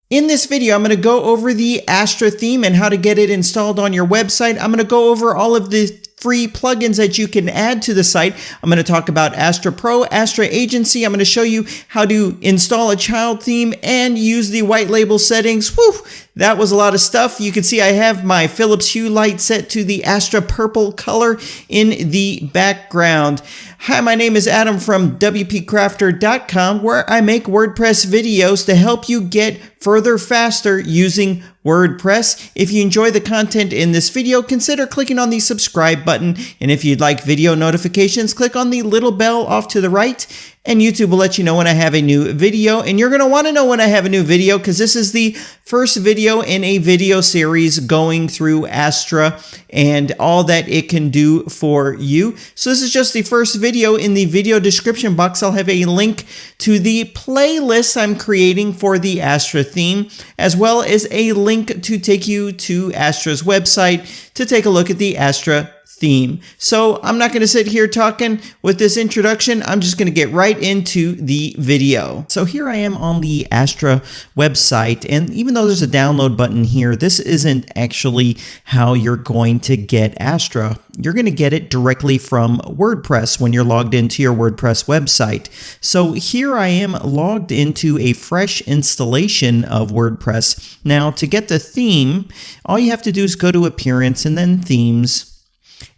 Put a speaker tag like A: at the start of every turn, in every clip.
A: In this video, I'm going to go over the Astra theme and how to get it installed on your website. I'm going to go over all of the free plugins that you can add to the site. I'm going to talk about Astra Pro, Astra Agency. I'm going to show you how to install a child theme and use the white label settings. Whew, that was a lot of stuff. You can see I have my Philips Hue light set to the Astra purple color in the background. Hi, my name is Adam from WPCrafter.com, where I make WordPress videos to help you get further faster using WordPress. If you enjoy the content in this video, consider clicking on the subscribe button. And if you'd like video notifications, click on the little bell off to the right. And YouTube will let you know when I have a new video. And you're going to want to know when I have a new video because this is the first video in a video series going through Astra and all that it can do for you. So this is just the first video. In the video description box, I'll have a link to the playlist I'm creating for the Astra theme, as well as a link to take you to Astra's website to take a look at the Astra theme. So I'm not going to sit here talking with this introduction. I'm just going to get right into the video. So here I am on the Astra website, and even though there's a download button here, this isn't actually how you're going to get Astra. You're going to get it directly from WordPress when you're logged into your WordPress website. So here I am logged into a fresh installation of WordPress. Now to get the theme, all you have to do is go to Appearance and then Themes.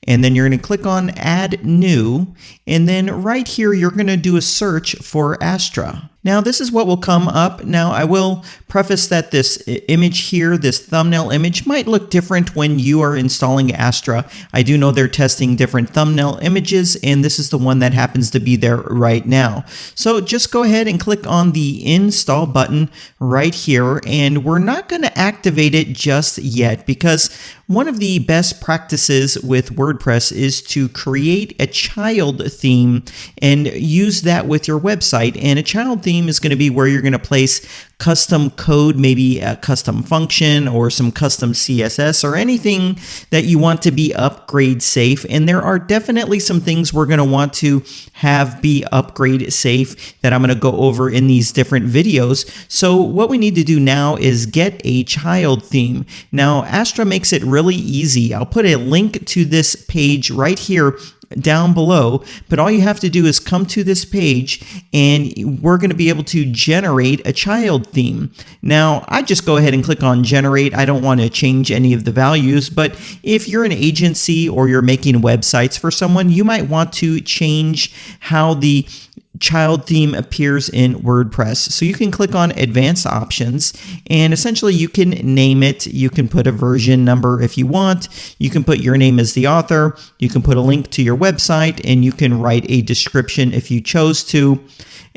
A: And then you're going to click on Add New, and then right here you're going to do a search for Astra. Now this is what will come up. Now I will preface that this image here, this thumbnail image, might look different when you are installing Astra. I do know they're testing different thumbnail images, and this is the one that happens to be there right now. So just go ahead and click on the install button right here, and we're not going to activate it just yet because one of the best practices with WordPress is to create a child theme and use that with your website. And a child theme is going to be where you're going to place custom code, maybe a custom function or some custom CSS or anything that you want to be upgrade safe. And there are definitely some things we're going to want to have be upgrade safe that I'm going to go over in these different videos. So what we need to do now is get a child theme. Now Astra makes it really easy. I'll put a link to this page right here down below, but all you have to do is come to this page and we're going to be able to generate a child theme. Now I just go ahead and click on generate. I don't want to change any of the values, but if you're an agency or you're making websites for someone, you might want to change how the child theme appears in WordPress. So you can click on advanced options and essentially you can name it. You can put a version number if you want. You can put your name as the author. You can put a link to your website and you can write a description if you chose to.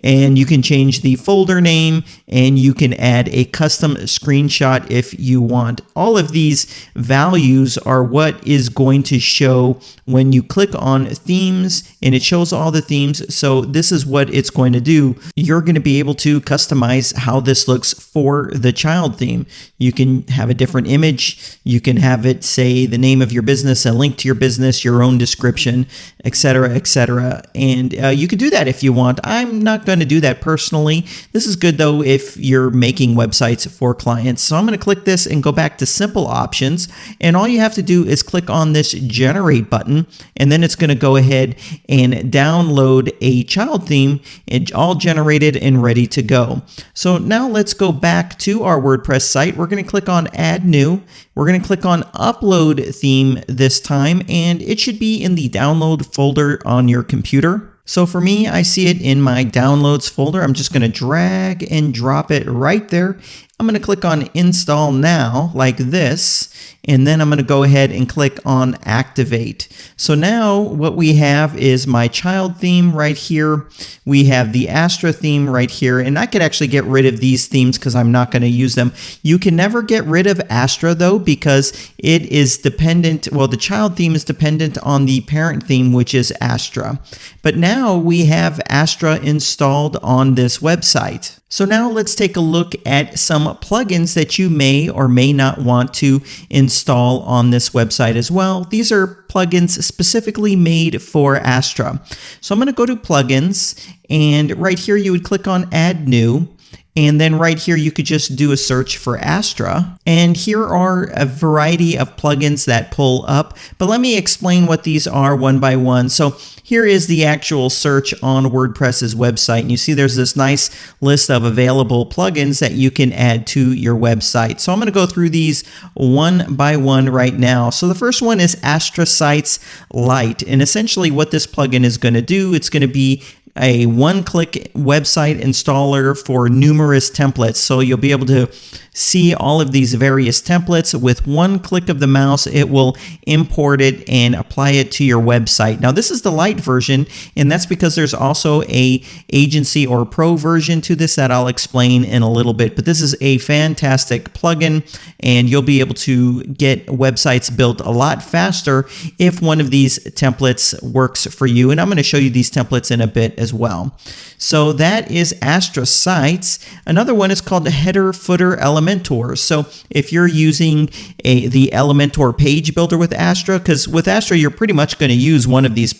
A: And you can change the folder name and you can add a custom screenshot if you want. All of these values are what is going to show when you click on themes, and it shows all the themes. So this is what it's going to do. You're going to be able to customize how this looks for the child theme. You can have a different image. You can have it say the name of your business, a link to your business, your own description, etc., etc. And you can do that if you want. I'm not going to do that personally. This is good though if you're making websites for clients. So I'm going to click this and go back to simple options, and all you have to do is click on this generate button, and then it's going to go ahead and download a child theme, and all generated and ready to go. So now let's go back to our WordPress site. We're going to click on add new. We're going to click on upload theme this time, and it should be in the download folder on your computer. So for me, I see it in my downloads folder. I'm just going to drag and drop it right there. I'm going to click on install now like this, and then I'm going to go ahead and click on activate. So now what we have is my child theme right here. We have the Astra theme right here, and I could actually get rid of these themes because I'm not going to use them. You can never get rid of Astra though, because it is dependent, well, the child theme is dependent on the parent theme, which is Astra. But now we have Astra installed on this website. So now let's take a look at some plugins that you may or may not want to install on this website as well. These are plugins specifically made for Astra. So I'm going to go to plugins, and right here you would click on add new. And then right here, you could just do a search for Astra. And here are a variety of plugins that pull up. But let me explain what these are one by one. So here is the actual search on WordPress's website. And you see there's this nice list of available plugins that you can add to your website. So I'm going to go through these one by one right now. So the first one is Astra Sites Lite. And essentially what this plugin is going to do, it's going to be a one-click website installer for numerous templates. So you'll be able to see all of these various templates with one click of the mouse. It will import it and apply it to your website. Now this is the light version, and that's because there's also a agency or pro version to this that I'll explain in a little bit. But this is a fantastic plugin, and you'll be able to get websites built a lot faster if one of these templates works for you. And I'm going to show you these templates in a bit as well. So that is Astra Sites. Another one is called the Header Footer Elementor. So if you're using the Elementor page builder with Astra, because with Astra you're pretty much going to use one of these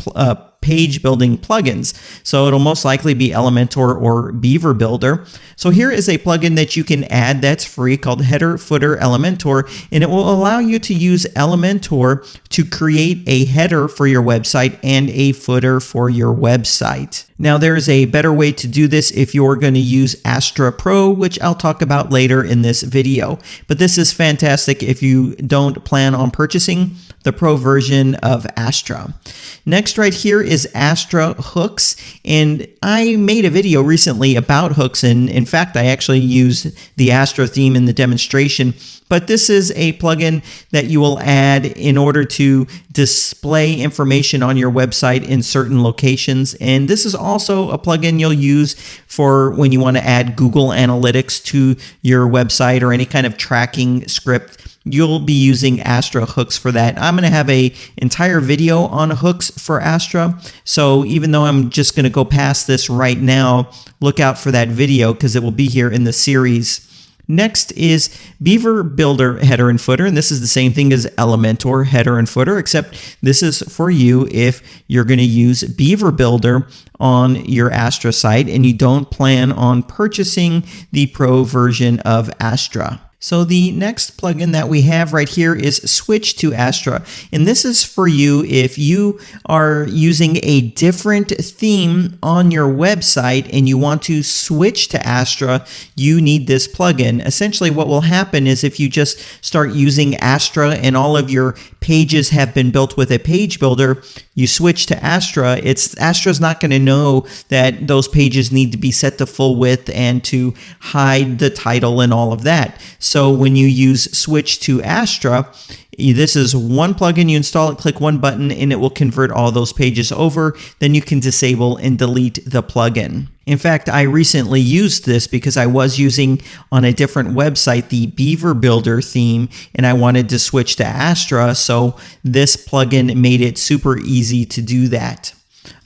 A: page building plugins. So it'll most likely be Elementor or Beaver Builder. So here is a plugin that you can add that's free called Header Footer Elementor, and it will allow you to use Elementor to create a header for your website and a footer for your website. Now there's a better way to do this if you're going to use Astra Pro, which I'll talk about later in this video. But this is fantastic if you don't plan on purchasing the Pro version of Astra. Next right here is Astra Hooks, and I made a video recently about hooks, and in fact I actually used the Astra theme in the demonstration. But this is a plugin that you will add in order to display information on your website in certain locations. And this is also a plugin you'll use for when you want to add Google Analytics to your website or any kind of tracking script. You'll be using Astra Hooks for that. I'm going to have an entire video on hooks for Astra. So even though I'm just going to go past this right now, look out for that video because it will be here in the series. Next is Beaver Builder Header and Footer, and this is the same thing as Elementor Header and Footer, except this is for you if you're going to use Beaver Builder on your Astra site and you don't plan on purchasing the Pro version of Astra. So the next plugin that we have right here is Switch to Astra. And this is for you if you are using a different theme on your website and you want to switch to Astra, you need this plugin. Essentially what will happen is if you just start using Astra and all of your pages have been built with a page builder, you switch to Astra, Astra's not going to know that those pages need to be set to full width and to hide the title and all of that. So when you use Switch to Astra, this is one plugin, you install it, click one button, and it will convert all those pages over. Then you can disable and delete the plugin. In fact, I recently used this because I was using on a different website the Beaver Builder theme, and I wanted to switch to Astra, so this plugin made it super easy to do that.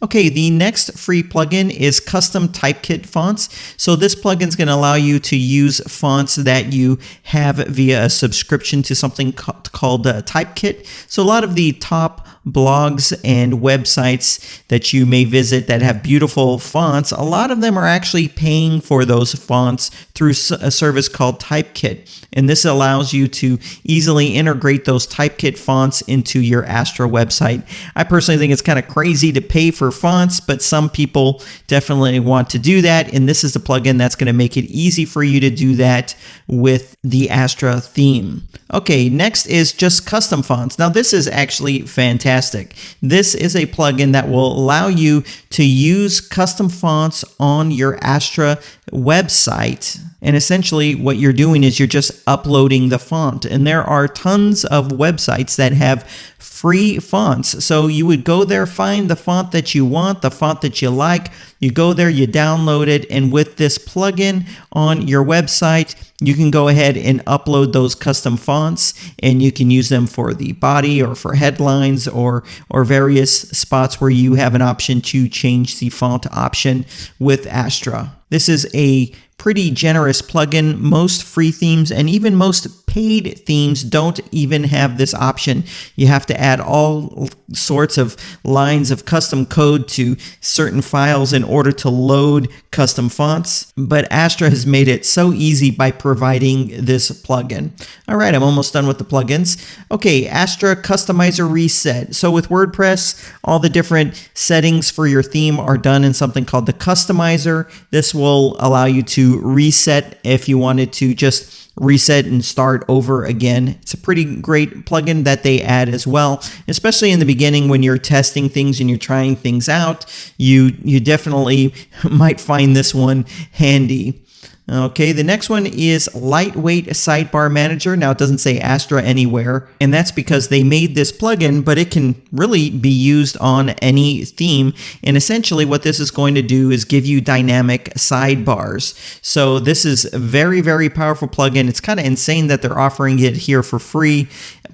A: Okay, the next free plugin is Custom Typekit Fonts. So this plugin is going to allow you to use fonts that you have via a subscription to something called Typekit. So a lot of the top blogs and websites that you may visit that have beautiful fonts, a lot of them are actually paying for those fonts through a service called Typekit. And this allows you to easily integrate those Typekit fonts into your Astra website. I personally think it's kind of crazy to pay for fonts, but some people definitely want to do that. And this is the plugin that's going to make it easy for you to do that with the Astra theme. Okay, next is just custom fonts. Now this is actually fantastic. This is a plugin that will allow you to use custom fonts on your Astra website. And essentially what you're doing is you're just uploading the font. And there are tons of websites that have free fonts. So you would go there, find the font that you want, the font that you like. You go there, you download it, and with this plugin on your website, you can go ahead and upload those custom fonts, and you can use them for the body or for headlines or various spots where you have an option to change the font option with Astra. This is a pretty generous plugin. Most free themes and even most paid themes don't even have this option. You have to add all sorts of lines of custom code to certain files in order to load custom fonts, but Astra has made it so easy by providing this plugin. All right, I'm almost done with the plugins. Okay, Astra Customizer Reset. So with WordPress, all the different settings for your theme are done in something called the Customizer. This will allow you to reset if you wanted to just reset and start over again. It's a pretty great plugin that they add as well, especially in the beginning when you're testing things and you're trying things out. You definitely might find this one handy. Okay, the next one is Lightweight Sidebar Manager. Now, it doesn't say Astra anywhere, and that's because they made this plugin, but it can really be used on any theme. And essentially what this is going to do is give you dynamic sidebars. So this is a very, very powerful plugin. It's kind of insane that they're offering it here for free.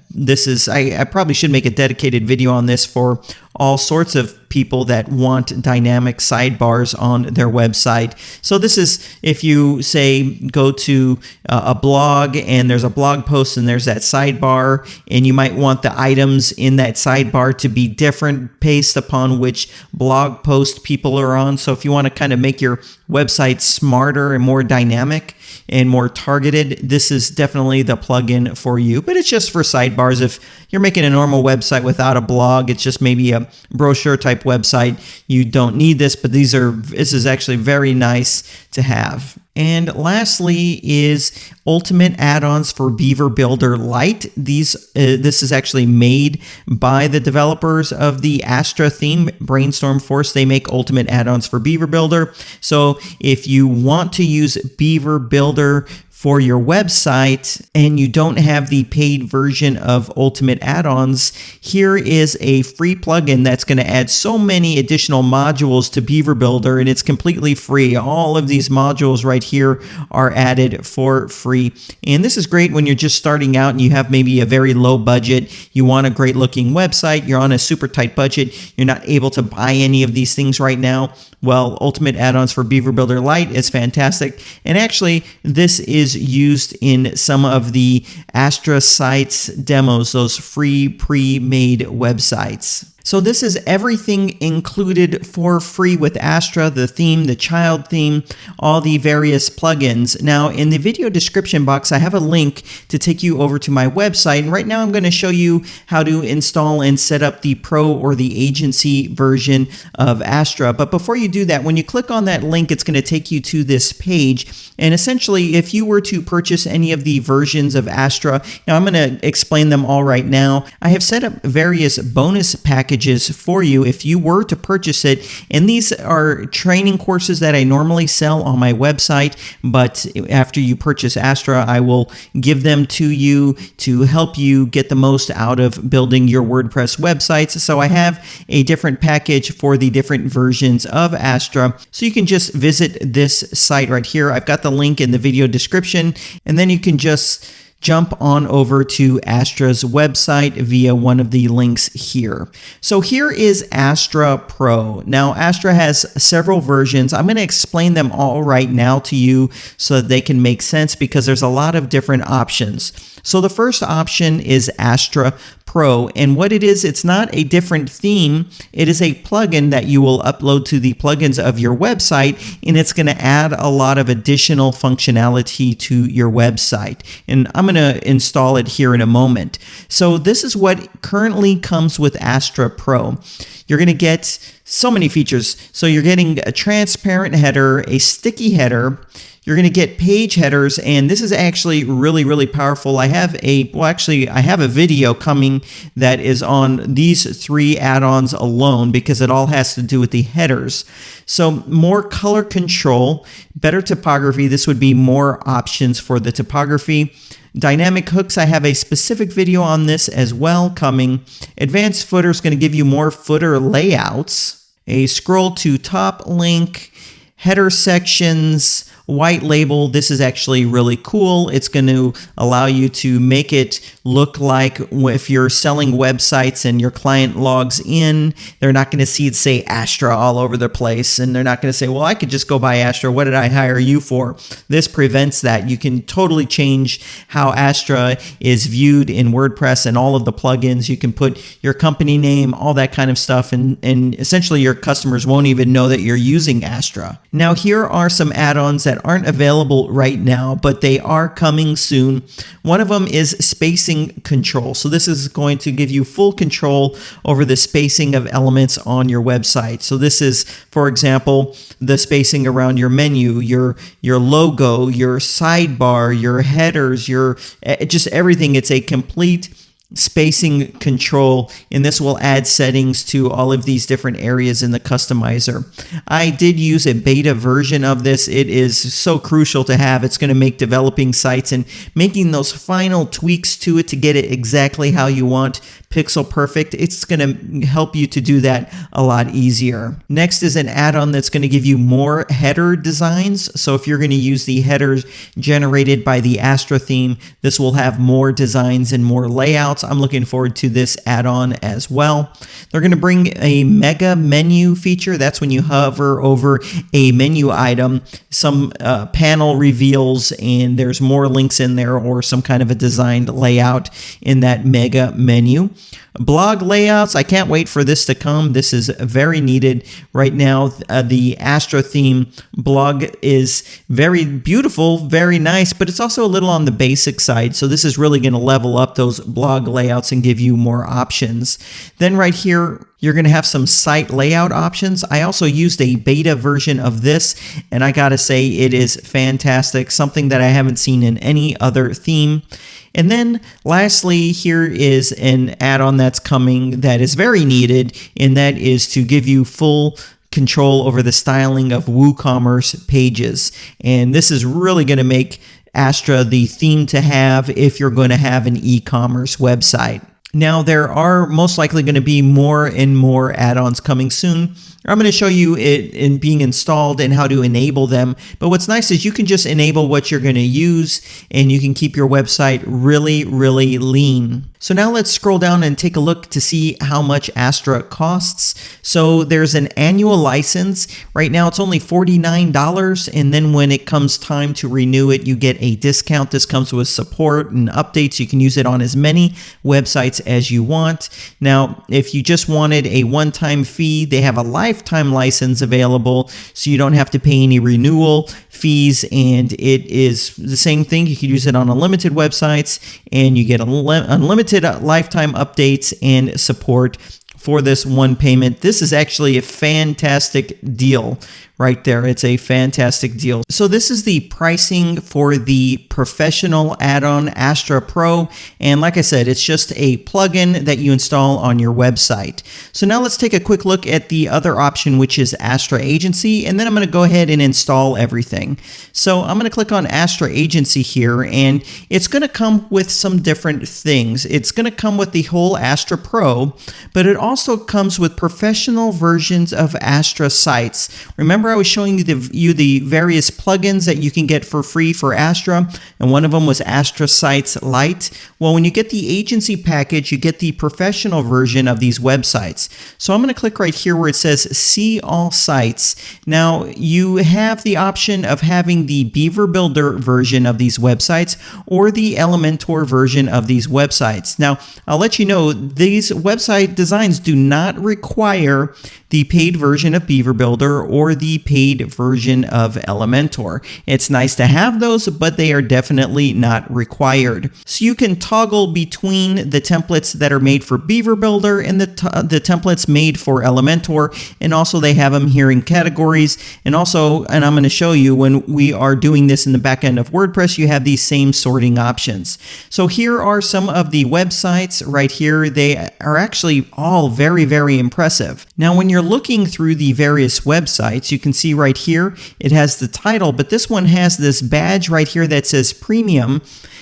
A: This is, I probably should make a dedicated video on this for all sorts of people that want dynamic sidebars on their website. So this is if you say go to a blog and there's a blog post and there's that sidebar, and you might want the items in that sidebar to be different based upon which blog post people are on. So if you want to kind of make your website smarter and more dynamic and more targeted, this is definitely the plugin for you. But it's just for sidebars. If you're making a normal website without a blog, it's just maybe a brochure type website, you don't need this, but this is actually very nice to have. And lastly is Ultimate Add-ons for Beaver Builder Lite. This is actually made by the developers of the Astra theme, Brainstorm Force. They make Ultimate Add-ons for Beaver Builder. So if you want to use Beaver Builder for your website and you don't have the paid version of Ultimate Add-ons, here is a free plugin that's going to add so many additional modules to Beaver Builder, and it's completely free. All of these modules right here are added for free. And this is great when you're just starting out and you have maybe a very low budget. You want a great looking website. You're on a super tight budget. You're not able to buy any of these things right now. Well, Ultimate Add-ons for Beaver Builder Lite is fantastic. And actually, this is used in some of the Astra sites demos, those free pre-made websites. So this is everything included for free with Astra, the theme, the child theme, all the various plugins. Now in the video description box, I have a link to take you over to my website. And right now I'm going to show you how to install and set up the Pro or the Agency version of Astra. But before you do that, when you click on that link, it's going to take you to this page. And essentially, if you were to purchase any of the versions of Astra, now I'm going to explain them all right now. I have set up various bonus packages for you if you were to purchase it, and these are training courses that I normally sell on my website, but after you purchase Astra, I will give them to you to help you get the most out of building your WordPress websites. So I have a different package for the different versions of Astra, so you can just visit this site right here. I've got the link in the video description, and then you can just jump on over to Astra's website via one of the links here. So here is Astra Pro. Now Astra has several versions. I'm going to explain them all right now to you so that they can make sense, because there's a lot of different options. So the first option is Astra Pro, and what it is, it's not a different theme. It is a plugin that you will upload to the plugins of your website, and it's going to add a lot of additional functionality to your website. And I'm going to install it here in a moment. So this is what currently comes with Astra Pro. You're going to get so many features. So you're getting a transparent header, a sticky header. You're going to get page headers, and this is actually really, really powerful. I have a video coming that is on these three add-ons alone, because it all has to do with the headers. So more color control, better typography. This would be more options for the typography. Dynamic hooks, I have a specific video on this as well coming. Advanced footer is going to give you more footer layouts. A scroll to top link, header sections, white label. This is actually really cool. It's going to allow you to make it look like if you're selling websites and your client logs in, they're not going to see it say Astra all over the place, and they're not going to say, well, I could just go buy Astra. What did I hire you for? This prevents that. You can totally change how Astra is viewed in WordPress and all of the plugins. You can put your company name, all that kind of stuff, and essentially your customers won't even know that you're using Astra. Now, here are some add-ons that aren't available right now, but they are coming soon. One of them is spacing control. So this is going to give you full control over the spacing of elements on your website. So this is, for example, the spacing around your menu, your logo, your sidebar, your headers, your just everything. It's a complete spacing control, and this will add settings to all of these different areas in the customizer. I did use a beta version of this. It is so crucial to have. It's going to make developing sites and making those final tweaks to it to get it exactly how you want, pixel perfect. It's going to help you to do that a lot easier. Next is an add-on that's going to give you more header designs. So if you're going to use the headers generated by the Astra theme, this will have more designs and more layouts. I'm looking forward to this add-on as well. They're going to bring a mega menu feature. That's when you hover over a menu item, some panel reveals, and there's more links in there or some kind of a designed layout in that mega menu. Blog layouts, I can't wait for this to come. This is very needed right now. The Astra theme blog is very beautiful, very nice, but it's also a little on the basic side. So this is really going to level up those blog layouts and give you more options. Then right here, you're going to have some site layout options. I also used a beta version of this, and I got to say it is fantastic, something that I haven't seen in any other theme. And then lastly, here is an add-on that's coming that is very needed, and that is to give you full control over the styling of WooCommerce pages. And this is really going to make Astra the theme to have if you're going to have an e-commerce website. Now, there are most likely going to be more and more add-ons coming soon. I'm going to show you it in being installed and how to enable them. But what's nice is you can just enable what you're going to use, and you can keep your website really, really lean. So now let's scroll down and take a look to see how much Astra costs. So there's an annual license. Right now it's only $49, and then when it comes time to renew it, you get a discount. This comes with support and updates. You can use it on as many websites as you want. Now, if you just wanted a one-time fee, they have a lifetime license available, so you don't have to pay any renewal fees, and it is the same thing. You can use it on unlimited websites, and you get unlimited lifetime updates and support for this one payment. This is actually a fantastic deal right there. It's a fantastic deal. So this is the pricing for the professional add-on Astra Pro. And like I said, it's just a plugin that you install on your website. So now let's take a quick look at the other option, which is Astra Agency. And then I'm going to go ahead and install everything. So I'm going to click on Astra Agency here, and it's going to come with some different things. It's going to come with the whole Astra Pro, but it also comes with professional versions of Astra sites. Remember, I was showing you the various plugins that you can get for free for Astra, and one of them was Astra Sites Lite. Well, when you get the agency package, you get the professional version of these websites. So I'm going to click right here where it says See All Sites. Now, you have the option of having the Beaver Builder version of these websites or the Elementor version of these websites. Now, I'll let you know, these website designs do not require the paid version of Beaver Builder or the paid version of Elementor. It's nice to have those, but they are definitely not required. So you can toggle between the templates that are made for Beaver Builder and the templates made for Elementor, and also they have them here in categories. And also, and I'm going to show you when we are doing this in the back end of WordPress, you have these same sorting options. So here are some of the websites right here. They are actually all very, very impressive. Now, when you're looking through the various websites, you can see right here, it has the title, but this one has this badge right here that says premium.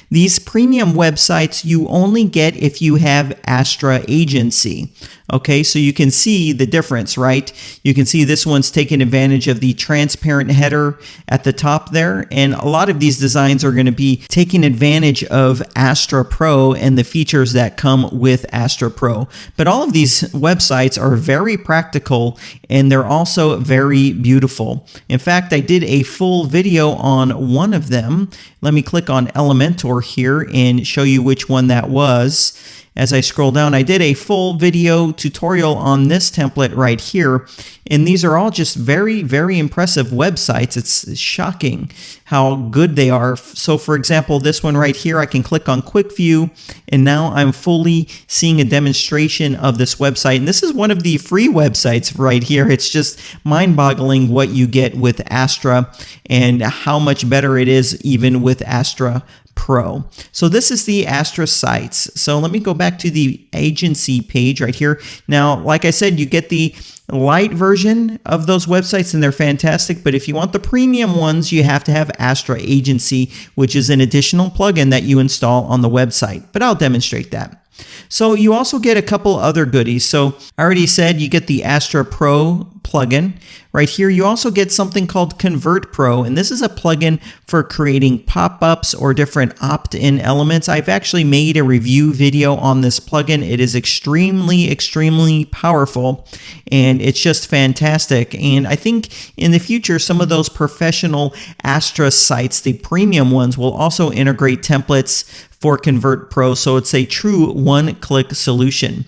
A: These premium websites you only get if you have Astra Agency. Okay, so you can see the difference, right? You can see this one's taking advantage of the transparent header at the top there, and a lot of these designs are going to be taking advantage of Astra Pro and the features that come with Astra Pro. But all of these websites are very practical, and they're also very beautiful. In fact, I did a full video on one of them. Let me click on Elementor here and show you which one that was. As I scroll down, I did a full video tutorial on this template right here, and these are all just very, very impressive websites. It's shocking how good they are. So for example, this one right here, I can click on Quick View, and now I'm fully seeing a demonstration of this website. And this is one of the free websites right here. It's just mind-boggling what you get with Astra and how much better it is even with Astra Pro. So this is the Astra sites. So let me go back to the agency page right here. Now, like I said, you get the light version of those websites and they're fantastic, but if you want the premium ones, you have to have Astra Agency, which is an additional plugin that you install on the website, but I'll demonstrate that. So you also get a couple other goodies. So I already said you get the Astra Pro plugin. Right here, you also get something called Convert Pro, and this is a plugin for creating pop-ups or different opt-in elements. I've actually made a review video on this plugin. It is extremely, extremely powerful, and it's just fantastic. And I think in the future, some of those professional Astra sites, the premium ones, will also integrate templates for Convert Pro, so it's a true one-click solution.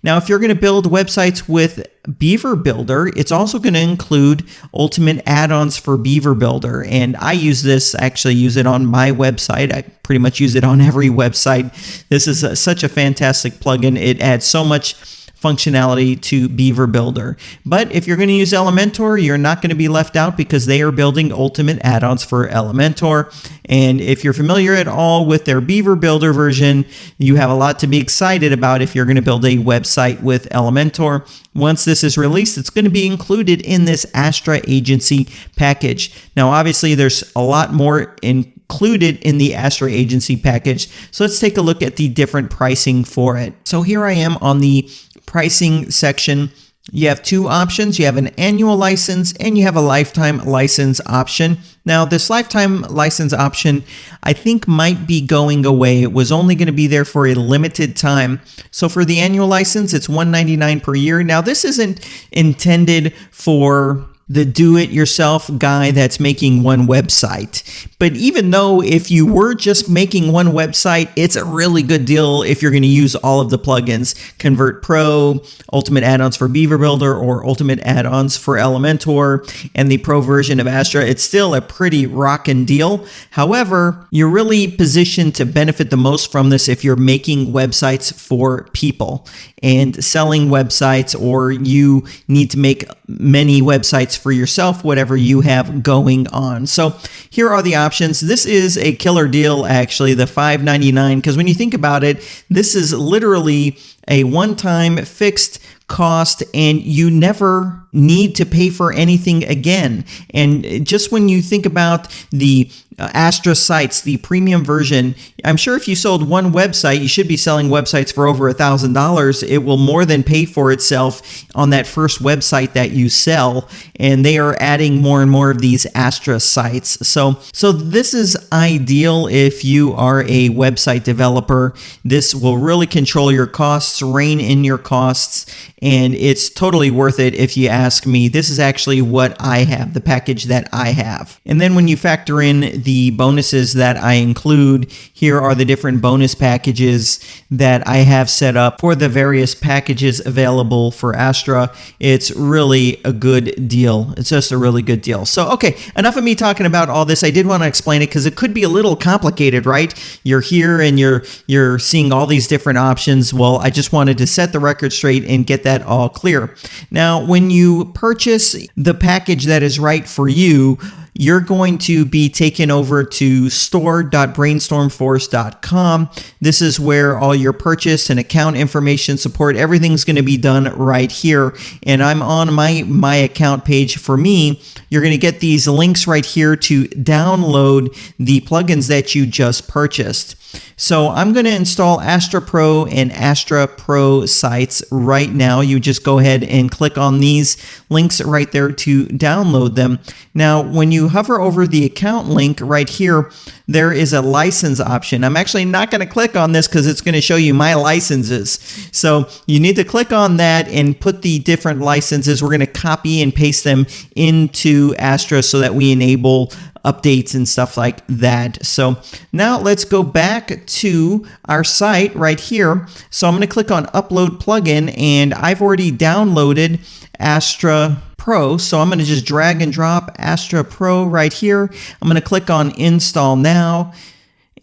A: Now, if you're going to build websites with Beaver Builder, it's also going to include ultimate add-ons for Beaver Builder. And I use this, actually use it on my website. I pretty much use it on every website. This is such a fantastic plugin. It adds so much functionality to Beaver Builder. But if you're going to use Elementor, you're not going to be left out because they are building ultimate add-ons for Elementor. And if you're familiar at all with their Beaver Builder version, you have a lot to be excited about if you're going to build a website with Elementor. Once this is released, it's going to be included in this Astra Agency package. Now, obviously, there's a lot more included in the Astra Agency package. So let's take a look at the different pricing for it. So here I am on the pricing section. You have two options. You have an annual license and you have a lifetime license option. Now, this lifetime license option, I think, might be going away. It was only going to be there for a limited time. So for the annual license, it's $199 per year. Now, this isn't intended for the do-it-yourself guy that's making one website. But even though if you were just making one website, it's a really good deal if you're going to use all of the plugins. Convert Pro, Ultimate Add-ons for Beaver Builder, or Ultimate Add-ons for Elementor, and the Pro version of Astra. It's still a pretty rockin' deal. However, you're really positioned to benefit the most from this if you're making websites for people and selling websites, or you need to make many websites for yourself, whatever you have going on. So here are the options. This is a killer deal, actually, the $5.99, because when you think about it, this is literally a one-time fixed cost and you never need to pay for anything again. And just when you think about the Astra sites, the premium version, I'm sure if you sold one website, you should be selling websites for over $1,000. It will more than pay for itself on that first website that you sell. And they are adding more and more of these Astra sites. So this is ideal if you are a website developer. This will really control your costs, rein in your costs, and it's totally worth it if you ask me. This is actually what I have, the package that I have. And then when you factor in the bonuses that I include, here are the different bonus packages that I have set up for the various packages available for Astra. It's really a good deal. It's just a really good deal. So, okay, enough of me talking about all this. I did want to explain it because it could be a little complicated, right? You're here and you're seeing all these different options. Well, I just wanted to set the record straight and get that all clear. Now, when you purchase the package that is right for you, you're going to be taken over to store.brainstormforce.com. This is where all your purchase and account information support, everything's going to be done right here. And I'm on my account page. For me, you're going to get these links right here to download the plugins that you just purchased. So I'm going to install Astra Pro and Astra Pro sites right now. You just go ahead and click on these links right there to download them. Now, when you hover over the account link right here, there is a license option. I'm actually not going to click on this because it's going to show you my licenses. So you need to click on that and put the different licenses. We're going to copy and paste them into Astra so that we enable updates and stuff like that. So now let's go back to our site right here. So I'm going to click on upload plugin, and I've already downloaded Astra Pro. So I'm going to just drag and drop Astra Pro right here. I'm going to click on install now,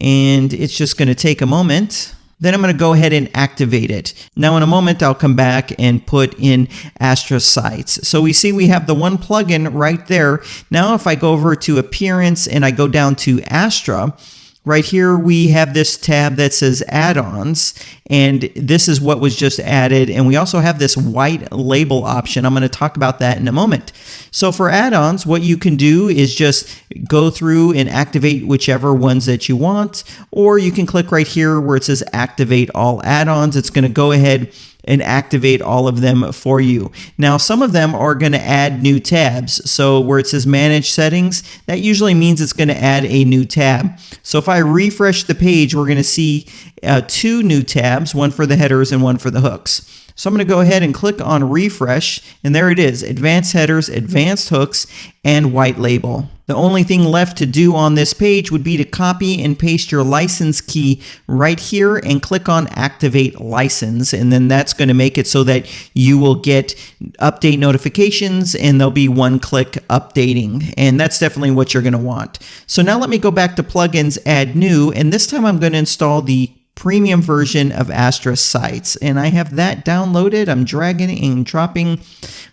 A: and it's just going to take a moment. Then I'm going to go ahead and activate it. Now in a moment, I'll come back and put in Astra sites. So we see we have the one plugin right there. Now if I go over to Appearance and I go down to Astra, right here we have this tab that says add-ons, and this is what was just added. And we also have this white label option. I'm going to talk about that in a moment. So for add-ons, what you can do is just go through and activate whichever ones that you want, or you can click right here where it says activate all add-ons. It's going to go ahead and activate all of them for you. Now, some of them are going to add new tabs. So where it says manage settings, that usually means it's going to add a new tab. So if I refresh the page, we're going to see two new tabs, one for the headers and one for the hooks. So I'm going to go ahead and click on refresh, and there it is, advanced headers, advanced hooks, and white label. The only thing left to do on this page would be to copy and paste your license key right here and click on activate license, and then that's going to make it so that you will get update notifications and there'll be one-click updating, and that's definitely what you're going to want. So now let me go back to plugins, add new, and this time I'm going to install the premium version of Astra sites, and I have that downloaded. I'm dragging and dropping. I'm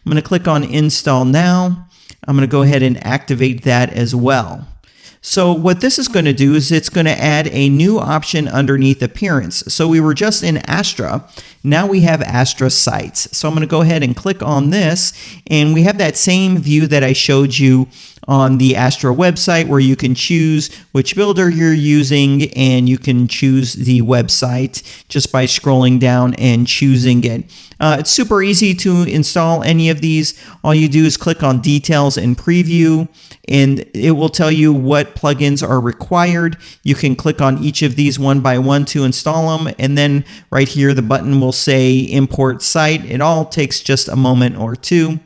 A: going to click on install now. I'm going to go ahead and activate that as well. So what this is going to do is it's going to add a new option underneath appearance. So we were just in Astra. Now we have Astra sites. So I'm going to go ahead and click on this, and we have that same view that I showed you on the Astra website where you can choose which builder you're using, and you can choose the website just by scrolling down and choosing it. It's super easy to install any of these. All you do is click on details and preview, and it will tell you what plugins are required. You can click on each of these one by one to install them, and then right here the button will say import site. It all takes just a moment or two.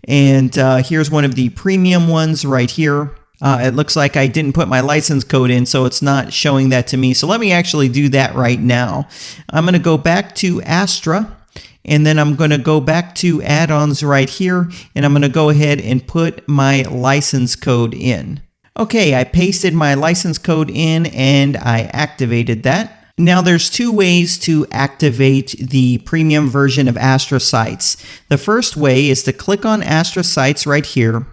A: And here's one of the premium ones right here. It looks like I didn't put my license code in, so it's not showing that to me. So let me actually do that right now. I'm going to go back to Astra, and then I'm going to go back to add-ons right here, and I'm going to go ahead and put my license code in. Okay, I pasted my license code in and I activated that. Now there's two ways to activate the premium version of Astra sites. The first way is to click on Astra sites right here,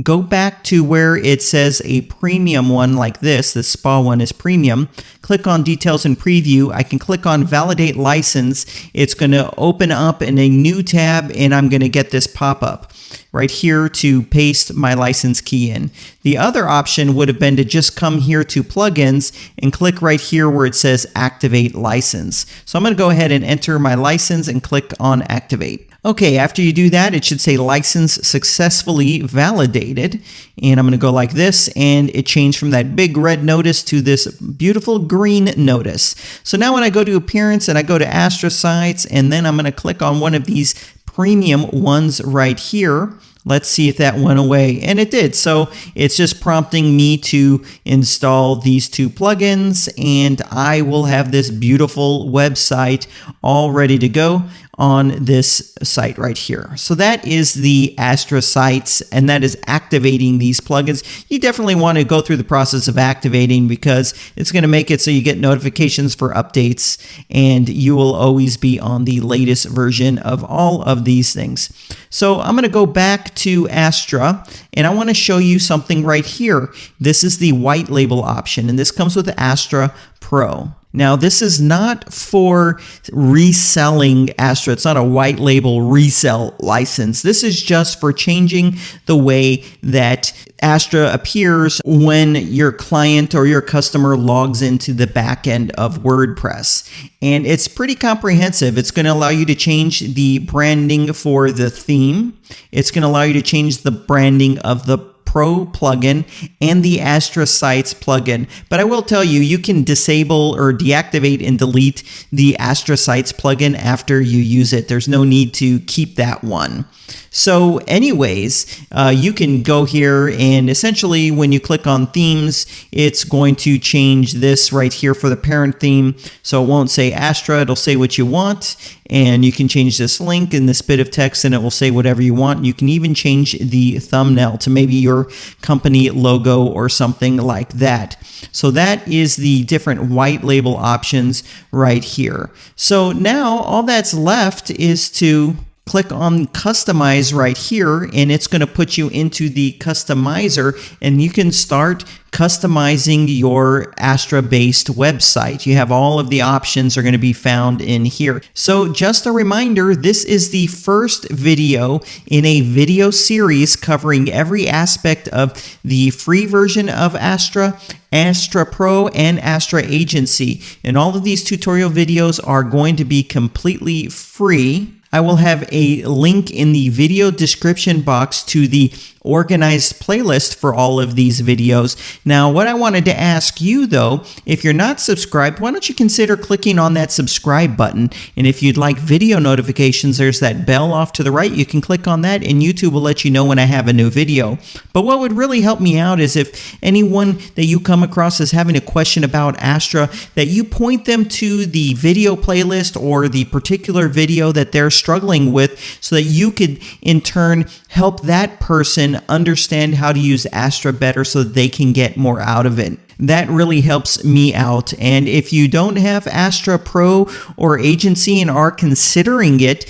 A: go back to where it says a premium one like this, the spa one is premium, click on details and preview. I can click on validate license. It's going to open up in a new tab, and I'm going to get this pop-up right here to paste my license key in. The other option would have been to just come here to plugins and click right here where it says activate license. So I'm going to go ahead and enter my license and click on activate. Okay, after you do that, it should say license successfully validated. And I'm going to go like this, and it changed from that big red notice to this beautiful green notice. So now when I go to appearance and I go to Astra sites, and then I'm going to click on one of these premium ones right here. Let's see if that went away, and it did. So it's just prompting me to install these two plugins, and I will have this beautiful website all ready to go. on this site right here. So that is the Astra sites, and that is activating these plugins. You definitely want to go through the process of activating because it's going to make it so you get notifications for updates, and you will always be on the latest version of all of these things. So I'm going to go back to Astra, and I want to show you something right here. This is the white label option, and this comes with Astra Pro. Now, this is not for reselling Astra. It's not a white label resell license. This is just for changing the way that Astra appears when your client or your customer logs into the back end of WordPress. And it's pretty comprehensive. It's going to allow you to change the branding for the theme. It's going to allow you to change the branding of the Pro plugin and the Astra Sites plugin. But I will tell you, you can disable or deactivate and delete the Astra Sites plugin after you use it. There's no need to keep that one. So anyways, you can go here and essentially when you click on themes, it's going to change this right here for the parent theme. So it won't say Astra, it'll say what you want. And you can change this link in this bit of text and it will say whatever you want. You can even change the thumbnail to maybe your company logo or something like that. So that is the different white label options right here. So now all that's left is to click on customize right here, and it's going to put you into the customizer, and you can start customizing your Astra based website. You have all of the options are going to be found in here. So just a reminder, this is the first video in a video series covering every aspect of the free version of Astra, Astra Pro, and Astra Agency. And all of these tutorial videos are going to be completely free. I will have a link in the video description box to the organized playlist for all of these videos. Now, what I wanted to ask you though, if you're not subscribed, why don't you consider clicking on that subscribe button? And if you'd like video notifications, there's that bell off to the right. You can click on that and YouTube will let you know when I have a new video. But what would really help me out is if anyone that you come across is having a question about Astra, that you point them to the video playlist or the particular video that they're struggling with so that you could in turn help that person understand how to use Astra better so that they can get more out of it. That really helps me out. And if you don't have Astra Pro or Agency and are considering it,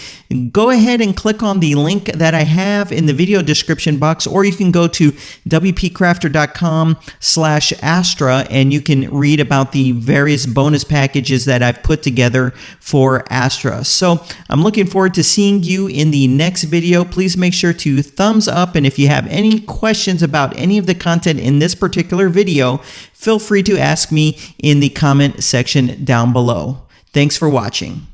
A: go ahead and click on the link that I have in the video description box, or you can go to WPCrafter.com/Astra and you can read about the various bonus packages that I've put together for Astra. So I'm looking forward to seeing you in the next video. Please make sure to thumbs up, and if you have any questions about any of the content in this particular video, feel free to ask me in the comment section down below. Thanks for watching.